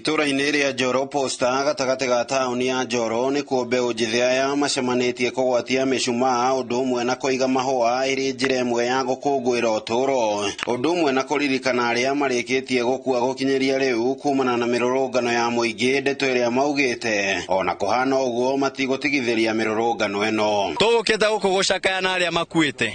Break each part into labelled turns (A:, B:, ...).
A: Itura-inĩ rĩa Njoro Posta gatagatĩ ga taũni ya Njoro nĩ kuo mbeũ njĩthĩ aya macemanĩtie kũgwatia mĩcumaa ũndũ ũmwe na kũiga mahũa ĩrĩ njĩra ĩmwe ya gũkũngũĩra ũtũũro, ũndũ ũmwe na kũririkana arĩa marĩkĩtie gũkua gũkinyĩria rĩu kumana na mĩrũrũngano ya mũingĩ, ndeto ĩrĩa maugĩte ona kũhana ũguo matigũtigithĩria mĩrũrũngano ĩno.
B: Tũgũkĩte gũkũ gũcakaya na arĩa makuĩte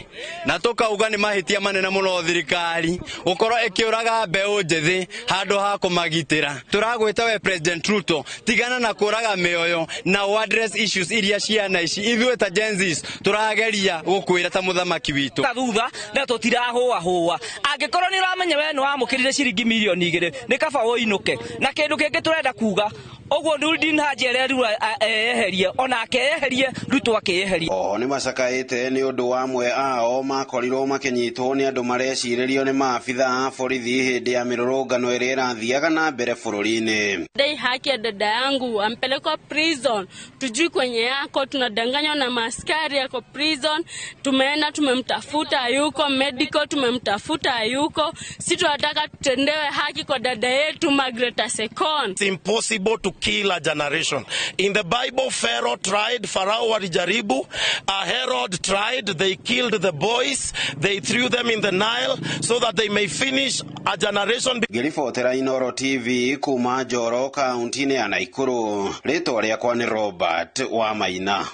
B: na tũkauga nĩ mahĩtia manene mũno thirikari gũkorwo ĩkĩũraga mbeũ njĩthĩ handũ ha kũmagitĩra. Turagwĩta we President Ruto, tigana na kũraga mĩoyo na address issues iria ciana ici ithuĩ ta Gen Zs turageria gũkwĩra ta mũthamaki witũ.
C: Thutha na tũtirahũa angĩkorwo nĩ ũramenya we nĩ wamũkĩrire ciringi mirioni 2 nĩ kaba woinũke na kĩndũ kĩngĩ turenda kuga ũguo Nurdin Haji arerua eherie onake eherie Ruto akĩeherie.
A: Oho nĩ macakaĩte nĩ ũndũ wa amwe ao makorirwo makĩnyitwo nĩ andũ marecirĩrio nĩ maabitha a borithi hĩndĩ ya mĩrũrũngano ĩrĩa ĩrathiaga na mbere bũrũri-inĩ.
D: Dai haki ya dada yangu ampelekwa prison, tujui kwenye yako, tunadanganywa na maskari yako prison, tumeenda tumemtafuta yuko medical, tumemtafuta yuko, si tunataka tutendewe haki kwa dada yetu Margaret Asekon.
E: It's impossible to kill a generation. In the Bible, Pharaoh tried, Farao walijaribu, Herod tried, they killed the boys, they threw them in the Nile so that they may finish a generation.
A: Ngĩribotera Inooro TV kuma Njoro kaunti-inĩ ya Naikuru, rĩtwa rĩakwa nĩ Robert Wamaina.